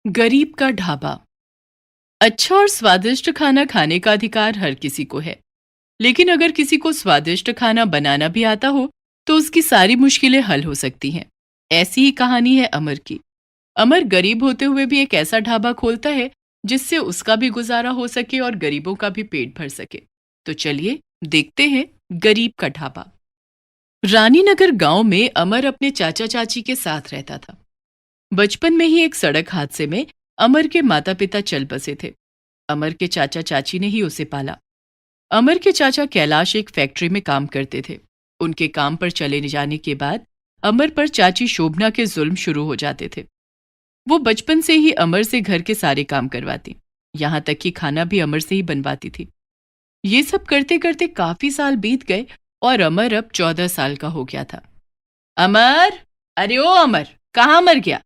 गरीब का ढाबा। अच्छा और स्वादिष्ट खाना खाने का अधिकार हर किसी को है, लेकिन अगर किसी को स्वादिष्ट खाना बनाना भी आता हो तो उसकी सारी मुश्किलें हल हो सकती हैं। ऐसी ही कहानी है अमर की। अमर गरीब होते हुए भी एक ऐसा ढाबा खोलता है जिससे उसका भी गुजारा हो सके और गरीबों का भी पेट भर सके। तो चलिए देखते हैं गरीब का ढाबा। रानीनगर गांव में अमर अपने चाचा चाची के साथ रहता था। बचपन में ही एक सड़क हादसे में अमर के माता पिता चल बसे थे। अमर के चाचा चाची ने ही उसे पाला। अमर के चाचा कैलाश एक फैक्ट्री में काम करते थे। उनके काम पर चले जाने के बाद अमर पर चाची शोभना के जुल्म शुरू हो जाते थे। वो बचपन से ही अमर से घर के सारे काम करवाती, यहाँ तक कि खाना भी अमर से ही बनवाती थी। ये सब करते करते काफी साल बीत गए और अमर अब 14 साल का हो गया था। अमर, अरे ओ अमर, कहाँ मर गया?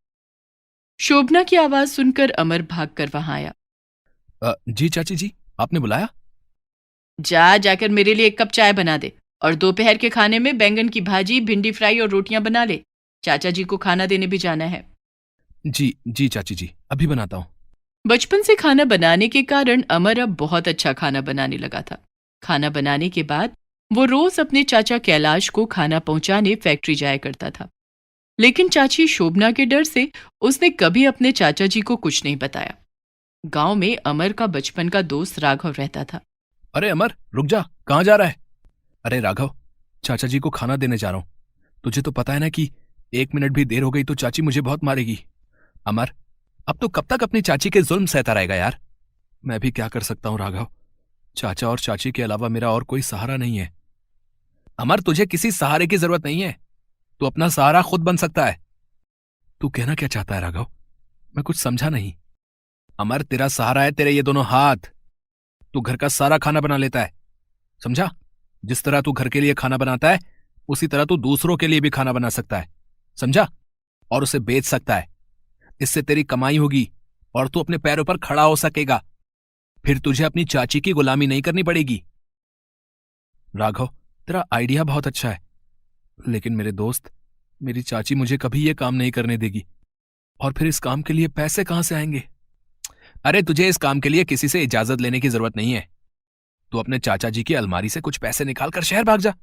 शोभना की आवाज सुनकर अमर भागकर वहां आया। जी चाची जी, आपने बुलाया? जाकर मेरे लिए एक कप चाय बना दे और दोपहर के खाने में बैंगन की भाजी, भिंडी फ्राई और रोटियां बना ले। चाचा जी को खाना देने भी जाना है। जी जी चाची जी, अभी बनाता हूँ। बचपन से खाना बनाने के कारण अमर अब बहुत अच्छा खाना बनाने लगा था। खाना बनाने के बाद वो रोज अपने चाचा कैलाश को खाना पहुंचाने फैक्ट्री जाया करता था। लेकिन चाची शोभना के डर से उसने कभी अपने चाचा जी को कुछ नहीं बताया। गांव में अमर का बचपन का दोस्त राघव रहता था। अरे अमर, रुक जा, कहाँ जा रहा है? अरे राघव, चाचा जी को खाना देने जा रहा हूँ। तुझे तो पता है ना कि 1 मिनट भी देर हो गई तो चाची मुझे बहुत मारेगी। अमर, अब तो कब तक अपनी चाची के जुल्म सहता रहेगा यार? मैं भी क्या कर सकता हूँ राघव, चाचा और चाची के अलावा मेरा और कोई सहारा नहीं है। अमर, तुझे किसी सहारे की जरूरत नहीं है, तू अपना सहारा खुद बन सकता है। तू कहना क्या चाहता है राघव? मैं कुछ समझा नहीं। अमर, तेरा सहारा है तेरे ये दोनों हाथ। तू घर का सारा खाना बना लेता है, समझा? जिस तरह तू घर के लिए खाना बनाता है उसी तरह तू दूसरों के लिए भी खाना बना सकता है, समझा? और उसे बेच सकता है। इससे तेरी कमाई होगी और तू अपने पैरों पर खड़ा हो सकेगा। फिर तुझे अपनी चाची की गुलामी नहीं करनी पड़ेगी। राघव, तेरा आइडिया बहुत अच्छा है, लेकिन मेरे दोस्त, मेरी चाची मुझे कभी ये काम नहीं करने देगी। और फिर इस काम के लिए पैसे कहां से आएंगे? अरे, तुझे इस काम के लिए किसी से इजाजत लेने की जरूरत नहीं है। तू अपने चाचा जी की अलमारी से कुछ पैसे निकाल कर शहर भाग जा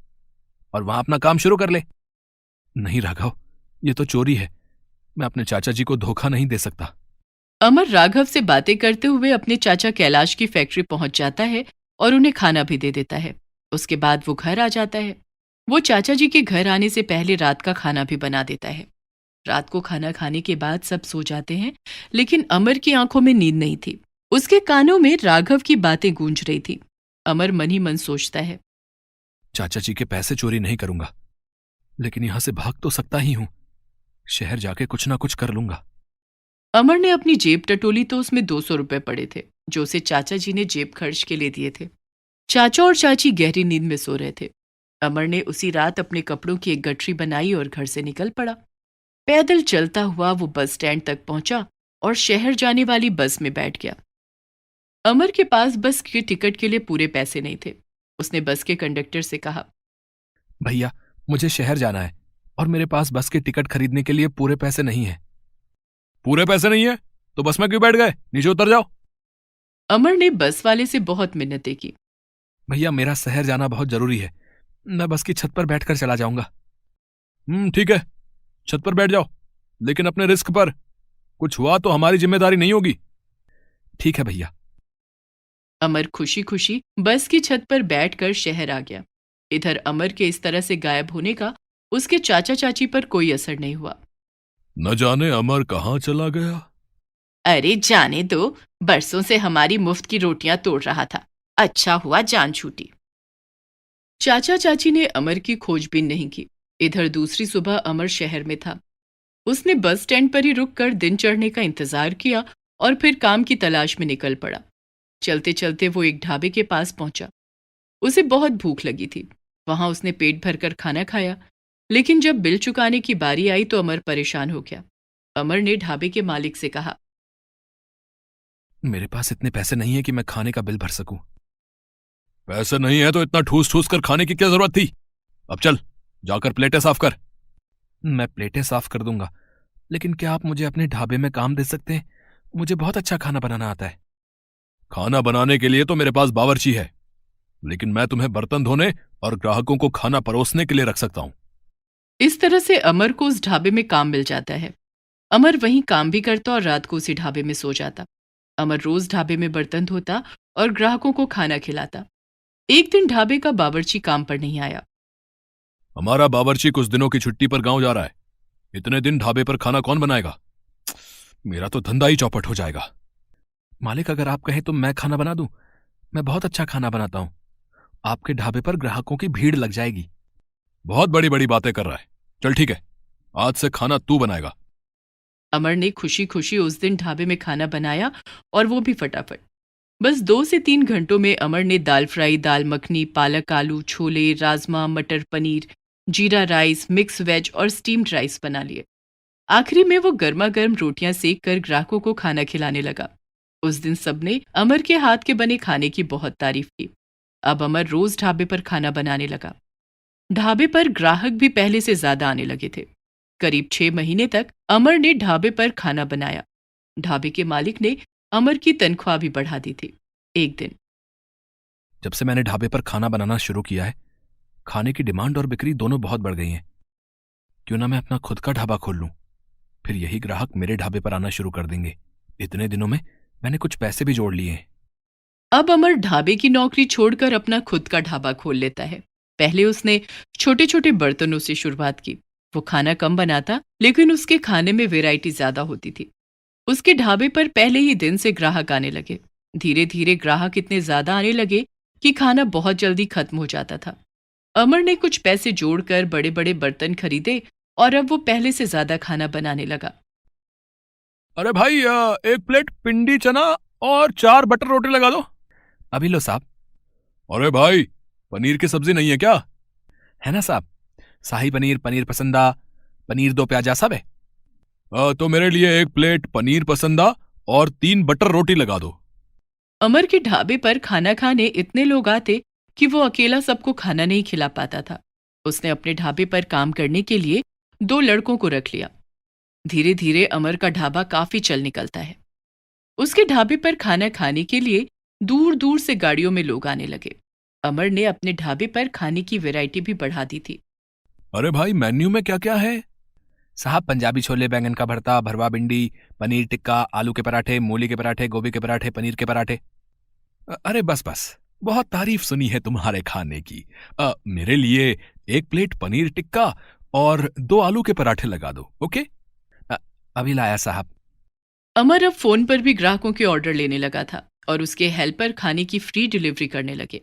और वहां अपना काम शुरू कर ले। नहीं राघव, ये तो चोरी है। मैं अपने चाचा जी को धोखा नहीं दे सकता। अमर राघव से बातें करते हुए अपने चाचा कैलाश की फैक्ट्री पहुंच जाता है और उन्हें खाना भी दे देता है। उसके बाद वो घर आ जाता है। वो चाचा जी के घर आने से पहले रात का खाना भी बना देता है। रात को खाना खाने के बाद सब सो जाते हैं, लेकिन अमर की आंखों में नींद नहीं थी। उसके कानों में राघव की बातें गूंज रही थी। अमर मन ही मन सोचता है, चाचा जी के पैसे चोरी नहीं करूंगा, लेकिन यहां से भाग तो सकता ही हूं। शहर जाके कुछ ना कुछ कर लूंगा। अमर ने अपनी जेब टटोली तो उसमें 200 रुपए पड़े थे, जो उसे चाचा जी ने जेब खर्च के लिए दिए थे। चाचा और चाची गहरी नींद में सो रहे थे। अमर ने उसी रात अपने कपड़ों की एक गठरी बनाई और घर से निकल पड़ा। पैदल चलता हुआ वो बस स्टैंड तक पहुंचा और शहर जाने वाली बस में बैठ गया। अमर के पास बस के टिकट के लिए पूरे पैसे नहीं थे। उसने बस के कंडक्टर से कहा, भैया, मुझे शहर जाना है और मेरे पास बस के टिकट खरीदने के लिए पूरे पैसे नहीं है। पूरे पैसे नहीं है तो बस में क्यों बैठ गए? नीचे उतर जाओ। अमर ने बस वाले से बहुत मिन्नतें की। भैया, मेरा शहर जाना बहुत जरूरी है, मैं बस की छत पर बैठकर चला जाऊंगा। ठीक है, छत पर बैठ जाओ, लेकिन अपने रिस्क पर। कुछ हुआ तो हमारी जिम्मेदारी नहीं होगी। ठीक है भैया। अमर खुशी खुशी बस की छत पर बैठकर शहर आ गया। इधर अमर के इस तरह से गायब होने का उसके चाचा चाची पर कोई असर नहीं हुआ। न जाने अमर कहाँ चला गया। अरे जाने दो, बरसों से हमारी मुफ्त की रोटियां तोड़ रहा था, अच्छा हुआ जान छूटी। चाचा चाची ने अमर की खोजबीन नहीं की। इधर दूसरी सुबह अमर शहर में था। उसने बस स्टैंड पर ही रुककर दिन चढ़ने का इंतजार किया और फिर काम की तलाश में निकल पड़ा। चलते चलते वो एक ढाबे के पास पहुंचा। उसे बहुत भूख लगी थी। वहां उसने पेट भरकर खाना खाया, लेकिन जब बिल चुकाने की बारी आई तो अमर परेशान हो गया। अमर ने ढाबे के मालिक से कहा, मेरे पास इतने पैसे नहीं है कि मैं खाने का बिल भर सकूं। पैसे नहीं है तो इतना ठूस ठूस कर खाने की क्या जरूरत थी? अब चल, जाकर प्लेटें साफ कर। मैं प्लेटें साफ कर दूंगा, लेकिन क्या आप मुझे अपने ढाबे में काम दे सकते हैं? मुझे बहुत अच्छा खाना बनाना आता है। खाना बनाने के लिए तो मेरे पास बावर्ची है, लेकिन मैं तुम्हें बर्तन धोने और ग्राहकों को खाना परोसने के लिए रख सकता हूं। इस तरह से अमर को उस ढाबे में काम मिल जाता है। अमर वहीं काम भी करता और रात को उसी ढाबे में सो जाता। अमर रोज ढाबे में बर्तन धोता और ग्राहकों को खाना खिलाता। एक दिन ढाबे का बावर्ची काम पर नहीं आया। हमारा बावर्ची कुछ दिनों की छुट्टी पर गांव जा रहा है। इतने दिन ढाबे पर खाना कौन बनाएगा? मेरा तो धंधा ही चौपट हो जाएगा। मालिक, अगर आप कहें तो मैं खाना बना दूं। मैं बहुत अच्छा खाना बनाता हूं। आपके ढाबे पर ग्राहकों की भीड़ लग जाएगी। बहुत बड़ी बड़ी बातें कर रहा है। चल ठीक है, आज से खाना तू बनाएगा। अमर ने खुशी खुशी उस दिन ढाबे में खाना बनाया, और वो भी फटाफट। बस 2 से 3 घंटों में अमर ने दाल फ्राई, दाल मखनी, पालक आलू, छोले, राजमा, मटर पनीर, जीरा राइस, मिक्स वेज और स्टीम्ड राइस बना लिए। आखिरी में वो गर्मा गर्म रोटियां सेक कर ग्राहकों को खाना खिलाने लगा। उस दिन सबने अमर के हाथ के बने खाने की बहुत तारीफ की। अब अमर रोज ढाबे पर खाना बनाने लगा। ढाबे पर ग्राहक भी पहले से ज्यादा आने लगे थे। करीब 6 महीने तक अमर ने ढाबे पर खाना बनाया। ढाबे के मालिक ने अमर की तनख्वाह भी बढ़ा दी थी। एक दिन जब से मैंने ढाबे पर खाना बनाना शुरू किया है, खाने की डिमांड और बिक्री दोनों बहुत बढ़ गई हैं। क्यों ना मैं अपना खुद का ढाबा खोल लूं, फिर यही ग्राहक मेरे ढाबे पर आना शुरू कर देंगे। इतने दिनों में मैंने कुछ पैसे भी जोड़ लिए हैं। अब अमर ढाबे की नौकरी छोड़कर अपना खुद का ढाबा खोल लेता है। पहले उसने छोटे छोटे बर्तनों से शुरुआत की। वो खाना कम बनाता, लेकिन उसके खाने में वैरायटी ज्यादा होती थी। उसके ढाबे पर पहले ही दिन से ग्राहक आने लगे। धीरे धीरे ग्राहक इतने ज्यादा आने लगे कि खाना बहुत जल्दी खत्म हो जाता था। अमर ने कुछ पैसे जोड़कर बड़े बड़े बर्तन खरीदे, और अब वो पहले से ज्यादा खाना बनाने लगा। अरे भाई, एक प्लेट पिंडी चना और 4 बटर रोटी लगा दो। अभी लो साहब। अरे भाई, पनीर की सब्जी नहीं है क्या? है ना साहब, शाही पनीर, पनीर पसंदा, पनीर 2 प्याजा सब है। तो मेरे लिए एक प्लेट पनीर पसंदा और 3 बटर रोटी लगा दो। अमर के ढाबे पर खाना खाने इतने लोग आते कि वो अकेला सबको खाना नहीं खिला पाता था। उसने अपने ढाबे पर काम करने के लिए 2 लड़कों को रख लिया। धीरे धीरे अमर का ढाबा काफी चल निकलता है। उसके ढाबे पर खाना खाने के लिए दूर दूर से गाड़ियों में लोग आने लगे। अमर ने अपने ढाबे पर खाने की वैरायटी भी बढ़ा दी थी। अरे भाई, मेन्यू में क्या क्या है? साहब, पंजाबी छोले, बैंगन का भरता, भरवा भिंडी, पनीर टिक्का, आलू के पराठे, मूली के पराठे, गोभी के पराठे, पनीर के पराठे। अरे बस बस, बहुत तारीफ सुनी है तुम्हारे खाने की। मेरे लिए एक प्लेट पनीर टिक्का और 2 आलू के पराठे लगा दो। ओके? अ, अभी लाया साहब। अमर अब फोन पर भी ग्राहकों के ऑर्डर लेने लगा था, और उसके हेल्पर खाने की फ्री डिलीवरी करने लगे।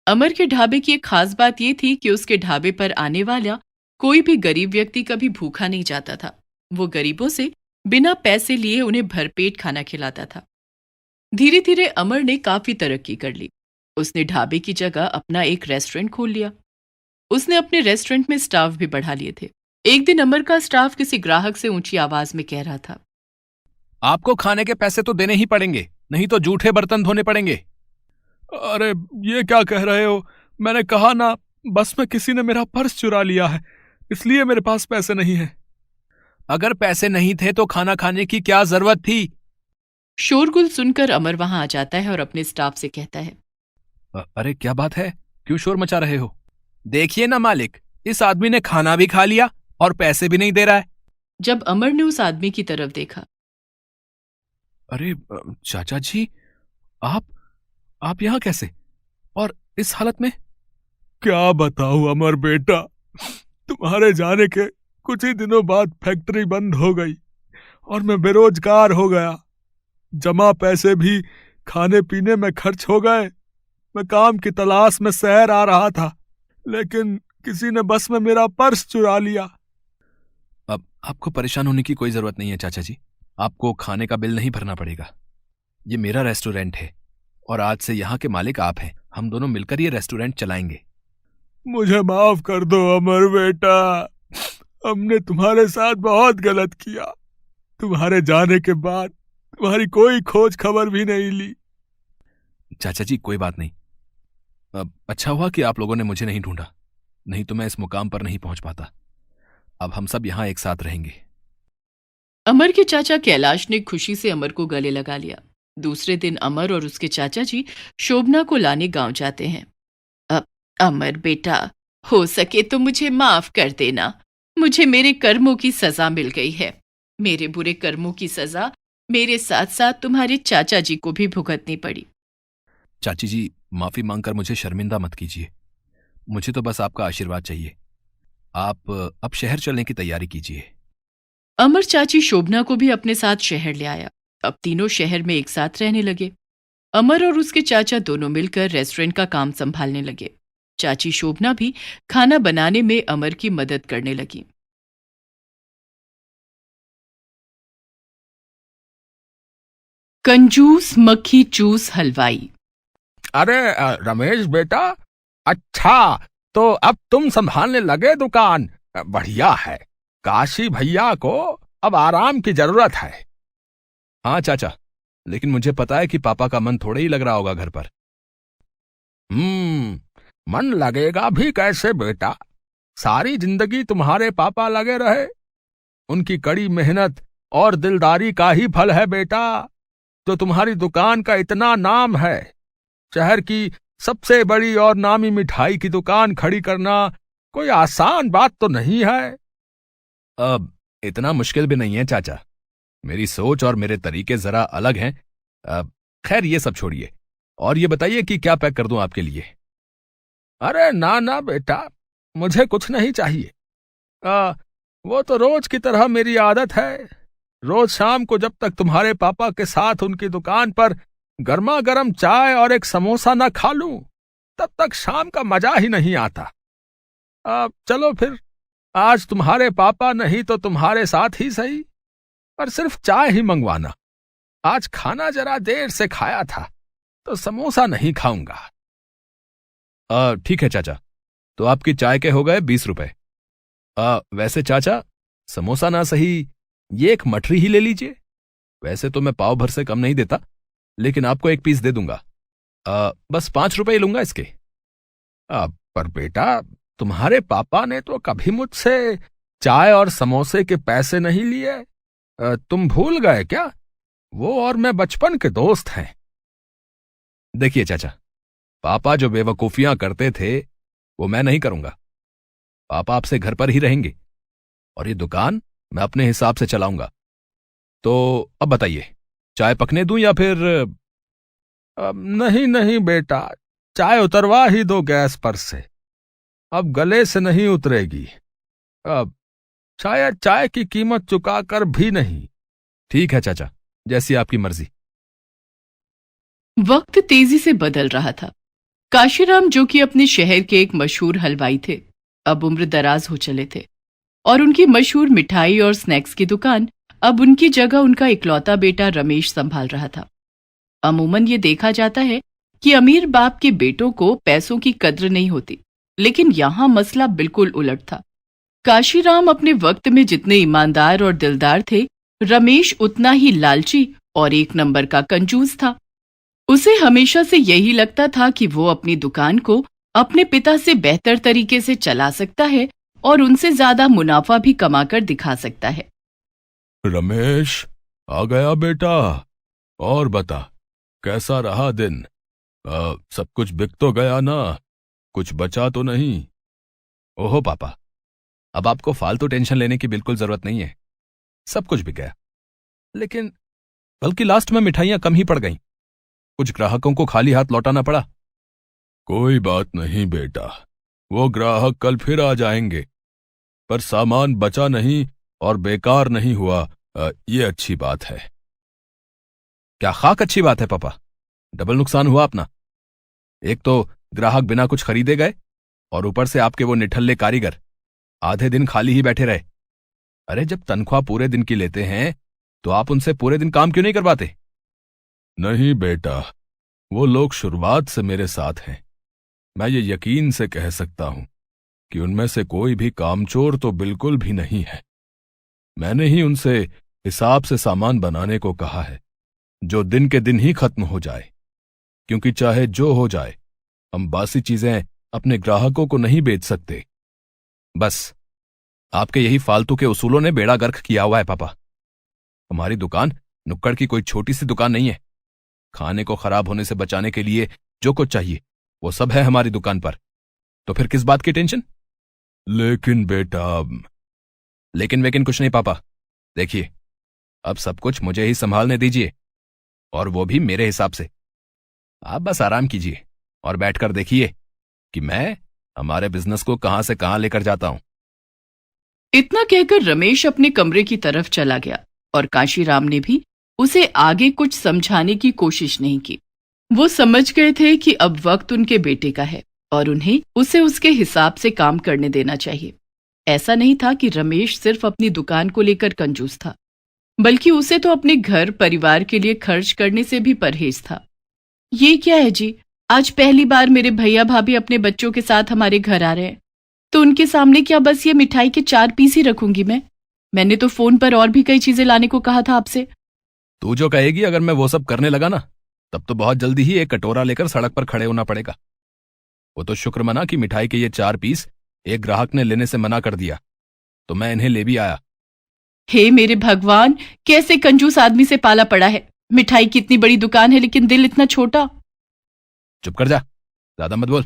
अमर के ढाबे की एक खास बात यह थी कि उसके ढाबे पर आने वाला कोई भी गरीब व्यक्ति कभी भूखा नहीं जाता था। वो गरीबों से बिना पैसे लिए उन्हें भरपेट खाना खिलाता था। धीरे धीरे अमर ने काफी तरक्की कर ली। उसने ढाबे की जगह अपना एक रेस्टोरेंट खोल लिया। उसने अपने रेस्टोरेंट में स्टाफ भी बढ़ा लिए थे। एक दिन अमर का स्टाफ किसी ग्राहक से ऊंची आवाज में कह रहा था, आपको खाने के पैसे तो देने ही पड़ेंगे, नहीं तो जूठे बर्तन धोने पड़ेंगे। अरे, ये क्या कह रहे हो? मैंने कहा ना, बस में किसी ने मेरा पर्स चुरा लिया है, इसलिए मेरे पास पैसे नहीं है। अगर पैसे नहीं थे तो खाना खाने की क्या जरूरत थी? शोरगुल सुनकर अमर वहां आ जाता है और अपने स्टाफ से कहता है, अरे क्या बात है, क्यों शोर मचा रहे हो? देखिए ना मालिक, इस आदमी ने खाना भी खा लिया और पैसे भी नहीं दे रहा है। जब अमर ने उस आदमी की तरफ देखा, अरे चाचा जी, आप यहां कैसे, और इस हालत में? क्या बताऊं अमर बेटा, तुम्हारे जाने के कुछ ही दिनों बाद फैक्ट्री बंद हो गई और मैं बेरोजगार हो गया। जमा पैसे भी खाने पीने में खर्च हो गए। मैं काम की तलाश में शहर आ रहा था, लेकिन किसी ने बस में मेरा पर्स चुरा लिया। अब आपको परेशान होने की कोई जरूरत नहीं है चाचा जी। आपको खाने का बिल नहीं भरना पड़ेगा। ये मेरा रेस्टोरेंट है और आज से यहाँ के मालिक आप हैं। हम दोनों मिलकर ये रेस्टोरेंट चलाएंगे। मुझे माफ कर दो अमर बेटा, हमने तुम्हारे साथ बहुत गलत किया। तुम्हारे जाने के बाद तुम्हारी कोई खोज खबर भी नहीं ली। चाचा जी, कोई बात नहीं। अब अच्छा हुआ कि आप लोगों ने मुझे नहीं ढूंढा, नहीं तो मैं इस मुकाम पर नहीं पहुंच पाता। अब हम सब यहां एक साथ रहेंगे। अमर के चाचा कैलाश ने खुशी से अमर को गले लगा लिया। दूसरे दिन अमर और उसके चाचा जी शोभना को लाने गांव जाते हैं। अब अमर बेटा, हो सके तो मुझे माफ कर देना। मुझे मेरे कर्मों की सजा मिल गई है। मेरे बुरे कर्मों की सजा मेरे साथ साथ तुम्हारे चाचा जी को भी भुगतनी पड़ी। चाची जी, माफी मांगकर मुझे शर्मिंदा मत कीजिए। मुझे तो बस आपका आशीर्वाद चाहिए। आप अब शहर चलने की तैयारी कीजिए। अमर चाची शोभना को भी अपने साथ शहर ले आया। अब तीनों शहर में एक साथ रहने लगे। अमर और उसके चाचा दोनों मिलकर रेस्टोरेंट का काम संभालने लगे। चाची शोभना भी खाना बनाने में अमर की मदद करने लगी। कंजूस मक्खी चूस हलवाई। अरे रमेश बेटा, अच्छा तो अब तुम संभालने लगे दुकान। बढ़िया है। काशी भैया को अब आराम की जरूरत है। हाँ चाचा, लेकिन मुझे पता है कि पापा का मन थोड़ा ही लग रहा होगा घर पर। मन लगेगा भी कैसे बेटा? सारी जिंदगी तुम्हारे पापा लगे रहे। उनकी कड़ी मेहनत और दिलदारी का ही फल है बेटा, जो तुम्हारी दुकान का इतना नाम है। शहर की सबसे बड़ी और नामी मिठाई की दुकान खड़ी करना कोई आसान बात तो नहीं है। अब इतना मुश्किल भी नहीं है चाचा। मेरी सोच और मेरे तरीके जरा अलग हैं। खैर ये सब छोड़िए और ये बताइए कि क्या पैक कर दूं आपके लिए। अरे ना ना बेटा, मुझे कुछ नहीं चाहिए। वो तो रोज की तरह मेरी आदत है। रोज शाम को जब तक तुम्हारे पापा के साथ उनकी दुकान पर गर्मा गर्म चाय और एक समोसा न खा लूं, तब तक शाम का मजा ही नहीं आता। चलो फिर, आज तुम्हारे पापा नहीं तो तुम्हारे साथ ही सही, पर सिर्फ चाय ही मंगवाना। आज खाना जरा देर से खाया था तो समोसा नहीं खाऊंगा। ठीक है चाचा, तो आपकी चाय के हो गए 20 रुपए। वैसे चाचा, समोसा ना सही, ये एक मठरी ही ले लीजिए। वैसे तो मैं पाव भर से कम नहीं देता, लेकिन आपको एक पीस दे दूंगा। बस 5 रुपए ही लूंगा इसके। पर बेटा, तुम्हारे पापा ने तो कभी मुझसे चाय और समोसे के पैसे नहीं लिए। तुम भूल गए क्या? वो और मैं बचपन के दोस्त हैं। देखिए चाचा, पापा जो बेवकूफियां करते थे वो मैं नहीं करूंगा। पापा आपसे घर पर ही रहेंगे और ये दुकान मैं अपने हिसाब से चलाऊंगा। तो अब बताइए, चाय पकने दूं या फिर? नहीं नहीं बेटा, चाय उतरवा ही दो गैस पर से। अब गले से नहीं उतरेगी। अब शायद चाय की कीमत चुकाकर भी नहीं। ठीक है चाचा, जैसी आपकी मर्जी। वक्त तेजी से बदल रहा था। काशीराम, जो कि अपने शहर के एक मशहूर हलवाई थे, अब उम्र दराज हो चले थे और उनकी मशहूर मिठाई और स्नैक्स की दुकान अब उनकी जगह उनका इकलौता बेटा रमेश संभाल रहा था। अमूमन ये देखा जाता है कि अमीर बाप के बेटों को पैसों की कद्र नहीं होती, लेकिन यहाँ मसला बिल्कुल उलट था। काशीराम अपने वक्त में जितने ईमानदार और दिलदार थे, रमेश उतना ही लालची और एक नंबर का कंजूस था। उसे हमेशा से यही लगता था कि वो अपनी दुकान को अपने पिता से बेहतर तरीके से चला सकता है और उनसे ज्यादा मुनाफा भी कमाकर दिखा सकता है। रमेश, आ गया बेटा। और बता, कैसा रहा दिन? सब कुछ बिक तो गया ना? कुछ बचा तो नहीं? ओहो पापा, अब आपको फालतू टेंशन लेने की बिल्कुल जरूरत नहीं है। सब कुछ बिक गया, लेकिन बल्कि लास्ट में मिठाइयां कम ही पड़ गईं। कुछ ग्राहकों को खाली हाथ लौटाना पड़ा। कोई बात नहीं बेटा, वो ग्राहक कल फिर आ जाएंगे। पर सामान बचा नहीं और बेकार नहीं हुआ, ये अच्छी बात है। क्या खाक अच्छी बात है पापा? डबल नुकसान हुआ अपना। एक तो ग्राहक बिना कुछ खरीदे गए और ऊपर से आपके वो निठल्ले कारीगर आधे दिन खाली ही बैठे रहे। अरे जब तनख्वाह पूरे दिन की लेते हैं तो आप उनसे पूरे दिन काम क्यों नहीं करवाते? नहीं बेटा, वो लोग शुरुआत से मेरे साथ हैं। मैं ये यकीन से कह सकता हूं कि उनमें से कोई भी कामचोर तो बिल्कुल भी नहीं है। मैंने ही उनसे हिसाब से सामान बनाने को कहा है, जो दिन के दिन ही खत्म हो जाए, क्योंकि चाहे जो हो जाए हम बासी चीजें अपने ग्राहकों को नहीं बेच सकते। बस आपके यही फालतू के उसूलों ने बेड़ा गर्क किया हुआ है पापा। हमारी दुकान नुक्कड़ की कोई छोटी सी दुकान नहीं है। खाने को खराब होने से बचाने के लिए जो कुछ चाहिए वो सब है हमारी दुकान पर। तो फिर किस बात की टेंशन? लेकिन बेटा। लेकिन वेकिन कुछ नहीं पापा। देखिए, अब सब कुछ मुझे ही संभालने दीजिए, और वो भी मेरे हिसाब से। आप बस आराम कीजिए और बैठकर देखिए कि मैं हमारे बिजनेस को कहां से कहां लेकर जाता हूं। इतना कहकर रमेश अपने कमरे की तरफ चला गया और काशीराम ने भी उसे आगे कुछ समझाने की कोशिश नहीं की। वो समझ गए थे कि अब वक्त उनके बेटे का है और उन्हें उसे उसके हिसाब से काम करने देना चाहिए। ऐसा नहीं था कि रमेश सिर्फ अपनी दुकान को लेकर कंजूस था, बल्कि उसे तो अपने घर परिवार के लिए खर्च करने से भी परहेज था। ये क्या है जी, आज पहली बार मेरे भैया भाभी अपने बच्चों के साथ हमारे घर आ रहे हैं, तो उनके सामने क्या बस ये मिठाई के 4 पीस ही रखूंगी मैं? मैंने तो फोन पर और भी कई चीजें लाने को कहा था आपसे। तू जो कहेगी, अगर मैं वो सब करने लगा ना, तब तो बहुत जल्दी ही एक कटोरा लेकर सड़क पर खड़े होना पड़ेगा। वो तो शुक्र मना कि मिठाई के ये 4 पीस एक ग्राहक ने लेने से मना कर दिया, तो मैं इन्हें ले भी आया। हे मेरे भगवान, कैसे कंजूस आदमी से पाला पड़ा है। मिठाई की इतनी बड़ी दुकान है लेकिन दिल इतना छोटा। चुप कर जा, ज्यादा मत बोल,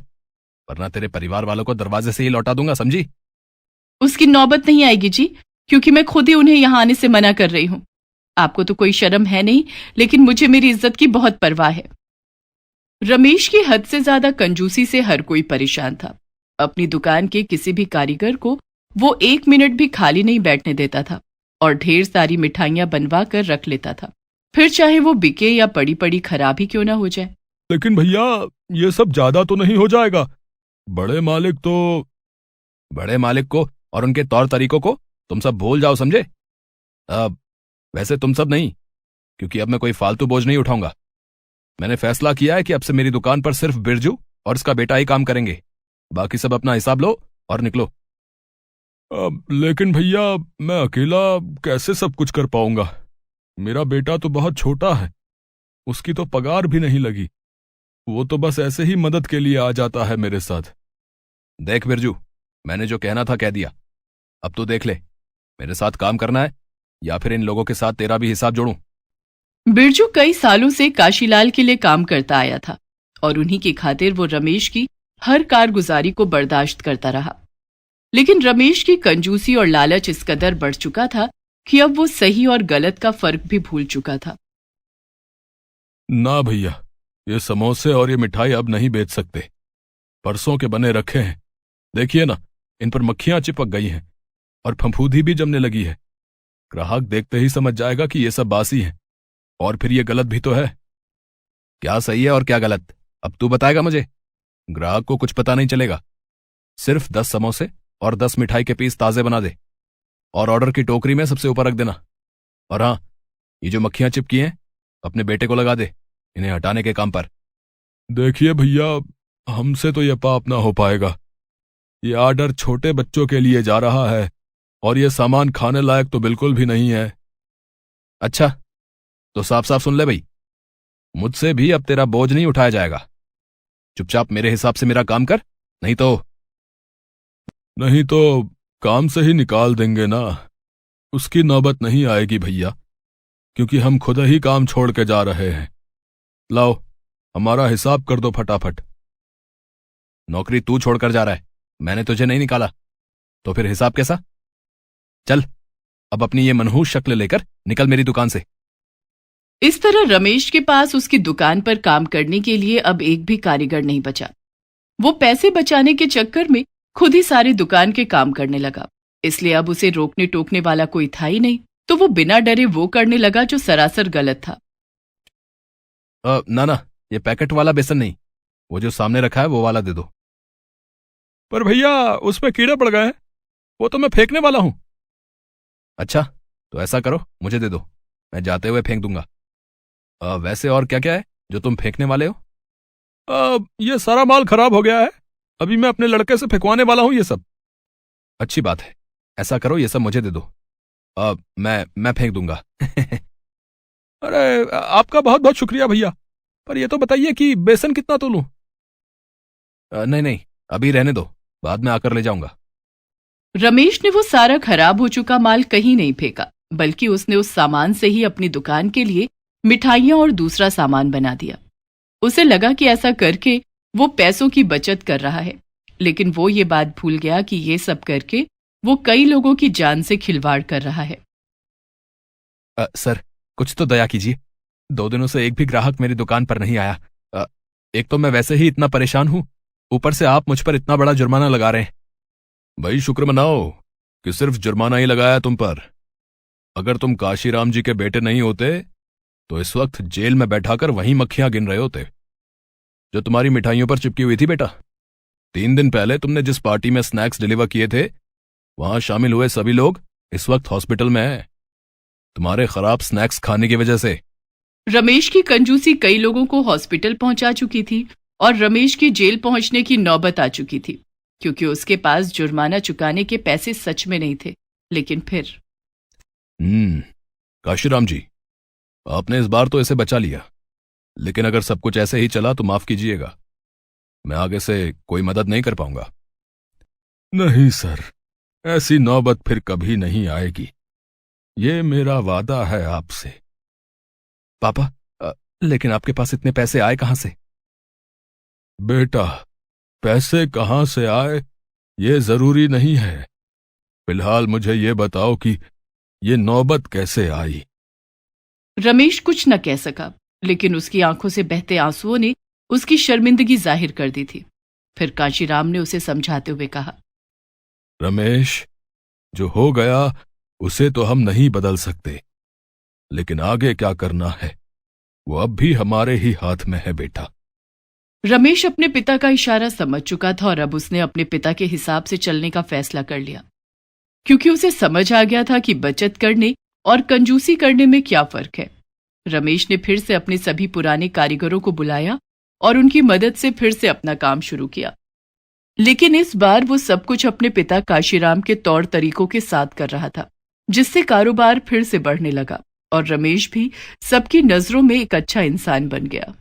वरना तेरे परिवार वालों को दरवाजे से ही लौटा दूंगा, समझी? उसकी नौबत नहीं आएगी जी, क्योंकि मैं खुद ही उन्हें यहां आने से मना कर रही हूं। आपको तो कोई शर्म है नहीं, लेकिन मुझे मेरी इज्जत की बहुत परवाह है। रमेश की हद से ज्यादा कंजूसी से हर कोई परेशान था। अपनी दुकान के किसी भी कारीगर को वो 1 मिनट भी खाली नहीं बैठने देता था और ढेर सारी मिठाइयां बनवा कर रख लेता था, फिर चाहे वो बिके या पड़ी पड़ी खराब ही क्यों ना हो जाए। लेकिन भैया, ये सब ज्यादा तो नहीं हो जाएगा? बड़े मालिक को और उनके तौर तरीकों को तुम सब भूल जाओ, समझे? अब वैसे तुम सब नहीं, क्योंकि अब मैं कोई फालतू बोझ नहीं उठाऊंगा। मैंने फैसला किया है कि अब से मेरी दुकान पर सिर्फ बिरजू और इसका बेटा ही काम करेंगे। बाकी सब अपना हिसाब लो और निकलो। लेकिन भैया, मैं अकेला कैसे सब कुछ कर पाऊंगा? मेरा बेटा तो बहुत छोटा है, उसकी तो पगार भी नहीं लगी। वो तो बस ऐसे ही मदद के लिए आ जाता है मेरे साथ। देख बिरजू, मैंने जो कहना था कह दिया। अब तो देख ले, मेरे साथ काम करना है या फिर इन लोगों के साथ तेरा भी हिसाब जोड़ूं। बिरजू कई सालों से काशीलाल के लिए काम करता आया था और उन्हीं की खातिर वो रमेश की हर कारगुजारी को बर्दाश्त करता रहा। लेकिन रमेश की कंजूसी और लालच इस कदर बढ़ चुका था कि अब वो सही और गलत का फर्क भी भूल चुका था। ना भैया, ये समोसे और ये मिठाई अब नहीं बेच सकते। परसों के बने रखे हैं, देखिए ना, इन पर मक्खियां चिपक गई हैं और फंफूदी भी जमने लगी है। ग्राहक देखते ही समझ जाएगा कि ये सब बासी हैं, और फिर ये गलत भी तो है। क्या सही है और क्या गलत, अब तू बताएगा मुझे? ग्राहक को कुछ पता नहीं चलेगा। सिर्फ 10 समोसे और 10 मिठाई के पीस ताजे बना दे और ऑर्डर की टोकरी में सबसे ऊपर रख देना। और हाँ, ये जो मक्खियां चिपकी हैं, अपने बेटे को लगा दे इन्हें हटाने के काम पर। देखिए भैया, हमसे तो ये पाप ना हो पाएगा। ये ऑर्डर छोटे बच्चों के लिए जा रहा है और ये सामान खाने लायक तो बिल्कुल भी नहीं है। अच्छा, तो साफ साफ सुन ले भाई, मुझसे भी अब तेरा बोझ नहीं उठाया जाएगा। चुपचाप मेरे हिसाब से मेरा काम कर, नहीं तो काम से ही निकाल देंगे ना। उसकी नौबत नहीं आएगी भैया, क्योंकि हम खुद ही काम छोड़ के जा रहे हैं। लाओ, हमारा हिसाब कर दो फटाफट। नौकरी तू छोड़कर जा रहा है, मैंने तुझे नहीं निकाला, तो फिर हिसाब कैसा? चल, अब अपनी ये मनहूस शक्ल लेकर निकल मेरी दुकान से। इस तरह रमेश के पास उसकी दुकान पर काम करने के लिए अब एक भी कारीगर नहीं बचा। वो पैसे बचाने के चक्कर में खुद ही सारी दुकान के काम करने लगा, इसलिए अब उसे रोकने टोकने वाला कोई था ही नहीं, तो वो बिना डरे वो करने लगा जो सरासर गलत था। ना, ये पैकेट वाला बेसन नहीं, वो जो सामने रखा है वो वाला दे दो। पर भैया, उसमें कीड़े पड़ गए हैं, वो तो मैं फेंकने वाला हूं। अच्छा, तो ऐसा करो, मुझे दे दो, मैं जाते हुए फेंक दूंगा। वैसे और क्या क्या है जो तुम फेंकने वाले हो? ये सारा माल खराब हो गया है, अभी मैं अपने लड़के से फेंकवाने वाला हूं ये सब। अच्छी बात है, ऐसा करो, ये सब मुझे दे दो। मैं फेंक दूंगा। अरे, आपका बहुत बहुत शुक्रिया भैया, पर ये तो बताइए कि बेसन कितना तो लूं? नहीं, अभी रहने दो, बाद में आकर ले जाऊंगा। रमेश ने वो सारा खराब हो चुका माल कहीं नहीं फेंका, बल्कि उसने उस सामान से ही अपनी दुकान के लिए मिठाइयां और दूसरा सामान बना दिया। उसे लगा कि ऐसा करके वो पैसों की बचत कर रहा है, लेकिन वो ये बात भूल गया कि ये सब करके वो कई लोगों की जान से खिलवाड़ कर रहा है। सर, कुछ तो दया कीजिए। 2 दिनों से एक भी ग्राहक मेरी दुकान पर नहीं आया। एक तो मैं वैसे ही इतना परेशान हूं, ऊपर से आप मुझ पर इतना बड़ा जुर्माना लगा रहे हैं। भाई शुक्र मनाओ कि सिर्फ जुर्माना ही लगाया तुम पर। अगर तुम काशीराम जी के बेटे नहीं होते तो इस वक्त जेल में बैठाकर वहीं मक्खियां गिन रहे होते जो तुम्हारी मिठाइयों पर चिपकी हुई थी। बेटा, 3 दिन पहले तुमने जिस पार्टी में स्नैक्स डिलीवर किए थे, वहां शामिल हुए सभी लोग इस वक्त हॉस्पिटल में हैं, तुम्हारे खराब स्नैक्स खाने की वजह से। रमेश की कंजूसी कई लोगों को हॉस्पिटल पहुंचा चुकी थी और रमेश की जेल पहुंचने की नौबत आ चुकी थी, क्योंकि उसके पास जुर्माना चुकाने के पैसे सच में नहीं थे। लेकिन फिर काशीराम जी, आपने इस बार तो इसे बचा लिया, लेकिन अगर सब कुछ ऐसे ही चला तो माफ कीजिएगा, मैं आगे से कोई मदद नहीं कर पाऊंगा। नहीं सर, ऐसी नौबत फिर कभी नहीं आएगी, ये मेरा वादा है आपसे। पापा, लेकिन आपके पास इतने पैसे आए कहां से? बेटा, पैसे कहां से आए ये जरूरी नहीं है। फिलहाल मुझे ये बताओ कि ये नौबत कैसे आई। रमेश कुछ न कह सका, लेकिन उसकी आंखों से बहते आंसुओं ने उसकी शर्मिंदगी जाहिर कर दी थी। फिर काशीराम ने उसे समझाते हुए कहा, रमेश, जो हो गया उसे तो हम नहीं बदल सकते, लेकिन आगे क्या करना है वो अब भी हमारे ही हाथ में है बेटा। रमेश अपने पिता का इशारा समझ चुका था और अब उसने अपने पिता के हिसाब से चलने का फैसला कर लिया, क्योंकि उसे समझ आ गया था कि बचत करने और कंजूसी करने में क्या फर्क है। रमेश ने फिर से अपने सभी पुराने कारीगरों को बुलाया और उनकी मदद से फिर से अपना काम शुरू किया, लेकिन इस बार वो सब कुछ अपने पिता काशीराम के तौर तरीकों के साथ कर रहा था, जिससे कारोबार फिर से बढ़ने लगा और रमेश भी सबकी नजरों में एक अच्छा इंसान बन गया।